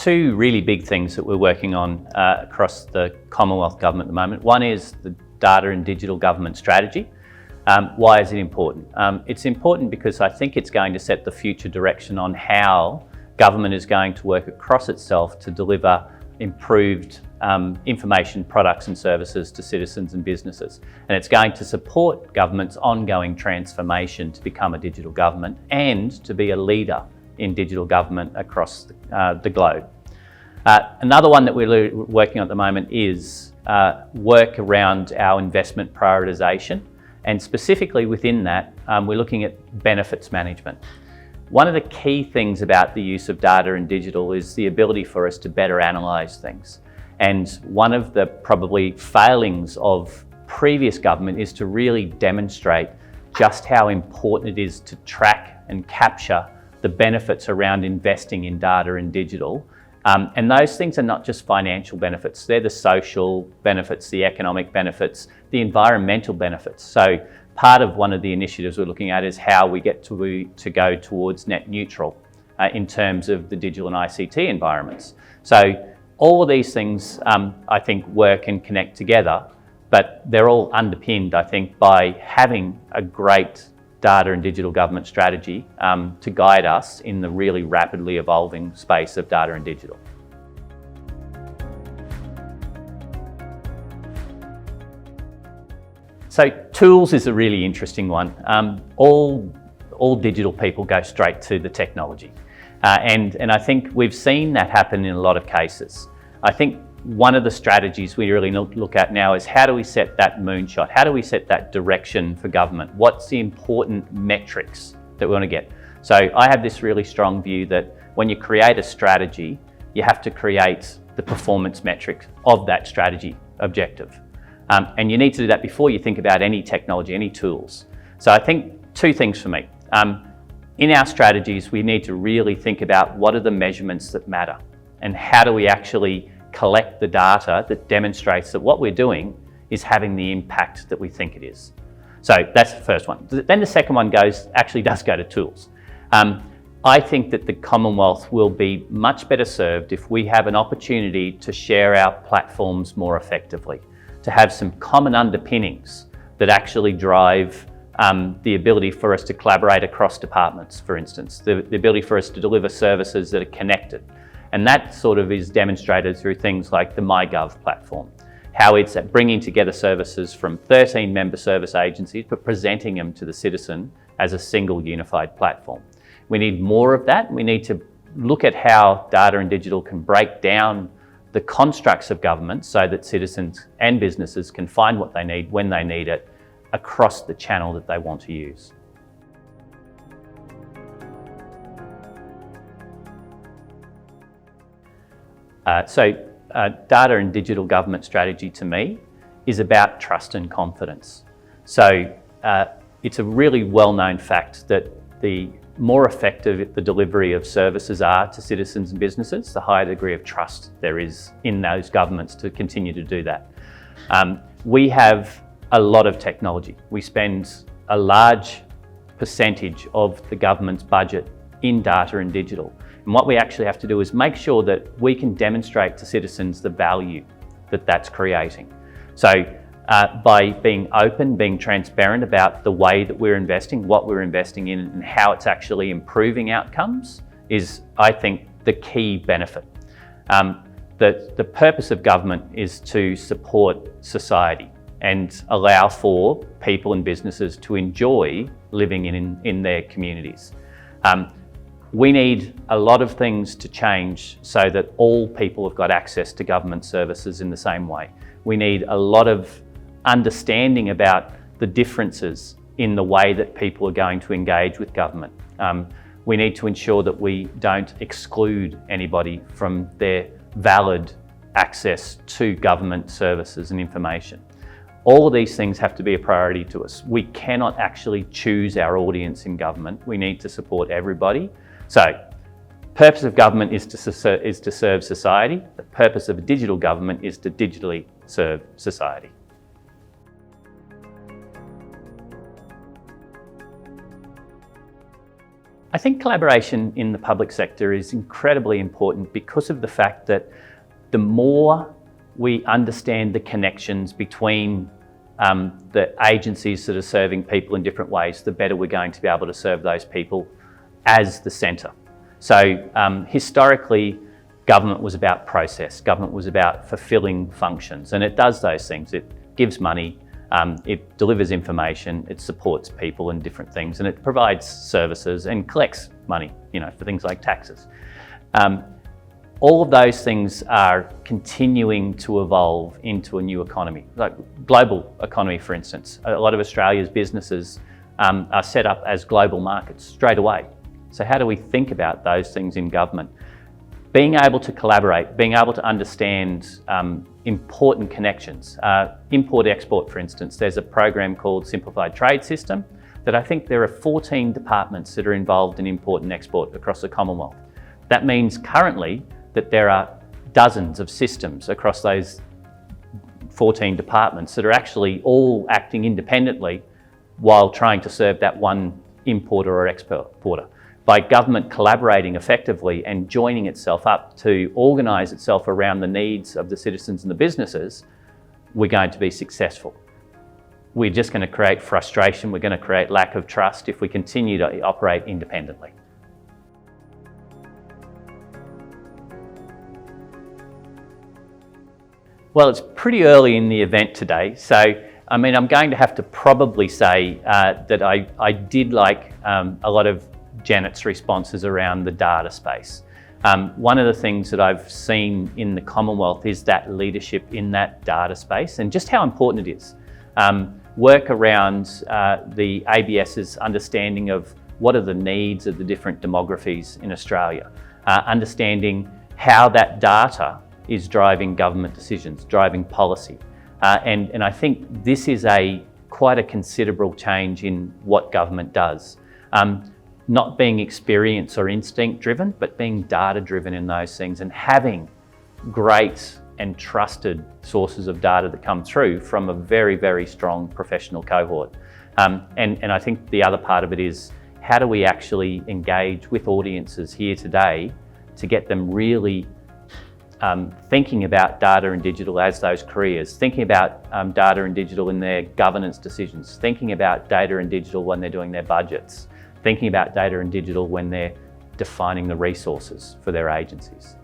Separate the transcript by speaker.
Speaker 1: two really big things that we're working on across the Commonwealth Government at the moment. One is the Data and Digital Government Strategy. Why is it important? It's important because I think it's going to set the future direction on how government is going to work across itself to deliver improved information products and services to citizens and businesses. And it's going to support government's ongoing transformation to become a digital government and to be a leader in digital government across the globe. Another one that we're working on at the moment is work around our investment prioritisation, and specifically within that we're looking at benefits management. One of the key things about the use of data and digital is the ability for us to better analyse things. And one of the probably failings of previous government is to really demonstrate just how important it is to track and capture the benefits around investing in data and digital. And those things are not just financial benefits, they're the social benefits, the economic benefits, the environmental benefits. So part of one of the initiatives we're looking at is how we get to go towards net neutral in terms of the digital and ICT environments. So all of these things I think work and connect together, but they're all underpinned, I think, by having a great data and digital government strategy to guide us in the really rapidly evolving space of data and digital. So tools is a really interesting one. All digital people go straight to the technology. And I think we've seen that happen in a lot of cases. I think one of the strategies we really look at now is how do we set that moonshot? How do we set that direction for government? What's the important metrics that we want to get? So I have this really strong view that when you create a strategy, you have to create the performance metrics of that strategy objective. And you need to do that before you think about any technology, any tools. So I think two things for me. In our strategies, we need to really think about what are the measurements that matter and how do we actually collect the data that demonstrates that what we're doing is having the impact that we think it is. So that's the first one. Then the second one actually does go to tools. I think that the Commonwealth will be much better served if we have an opportunity to share our platforms more effectively, to have some common underpinnings that actually drive the ability for us to collaborate across departments, for instance, the ability for us to deliver services that are connected. And that sort of is demonstrated through things like the MyGov platform, how it's bringing together services from 13 member service agencies, but presenting them to the citizen as a single unified platform. We need more of that. We need to look at how data and digital can break down the constructs of government so that citizens and businesses can find what they need when they need it across the channel that they want to use. Data and digital government strategy to me is about trust and confidence. So it's a really well-known fact that the more effective the delivery of services are to citizens and businesses, the higher degree of trust there is in those governments to continue to do that. We have a lot of technology. We spend a large percentage of the government's budget in data and digital. And what we actually have to do is make sure that we can demonstrate to citizens the value that that's creating. So by being open, being transparent about the way that we're investing, what we're investing in, and how it's actually improving outcomes is, I think, the key benefit. The purpose of government is to support society and allow for people and businesses to enjoy living in their communities. We need a lot of things to change so that all people have got access to government services in the same way. We need a lot of understanding about the differences in the way that people are going to engage with government. We need to ensure that we don't exclude anybody from their valid access to government services and information. All of these things have to be a priority to us. We cannot actually choose our audience in government. We need to support everybody. So, purpose of government is to serve society. The purpose of a digital government is to digitally serve society. I think collaboration in the public sector is incredibly important because of the fact that the more we understand the connections between the agencies that are serving people in different ways, the better we're going to be able to serve those people as the centre. So historically, government was about process, government was about fulfilling functions, and it does those things. It gives money, it delivers information, it supports people and different things, and it provides services and collects money, for things like taxes. All of those things are continuing to evolve into a new economy, like global economy, for instance. A lot of Australia's businesses are set up as global markets straight away. So how do we think about those things in government? Being able to collaborate, being able to understand important connections. Import-export, for instance, there's a program called Simplified Trade System that I think there are 14 departments that are involved in import and export across the Commonwealth. That means currently that there are dozens of systems across those 14 departments that are actually all acting independently while trying to serve that one importer or exporter. By government collaborating effectively and joining itself up to organise itself around the needs of the citizens and the businesses, we're going to be successful. We're just going to create frustration, we're going to create lack of trust if we continue to operate independently. Well, it's pretty early in the event today, so I'm going to have to probably say that I did like a lot of Janet's responses around the data space. One of the things that I've seen in the Commonwealth is that leadership in that data space and just how important it is. Work around the ABS's understanding of what are the needs of the different demographies in Australia, understanding how that data is driving government decisions, driving policy. And I think this is quite a considerable change in what government does. Not being experience or instinct driven, but being data driven in those things and having great and trusted sources of data that come through from a very, very strong professional cohort. And I think the other part of it is, how do we actually engage with audiences here today to get them really thinking about data and digital as those careers, thinking about data and digital in their governance decisions, thinking about data and digital when they're doing their budgets, thinking about data and digital when they're defining the resources for their agencies.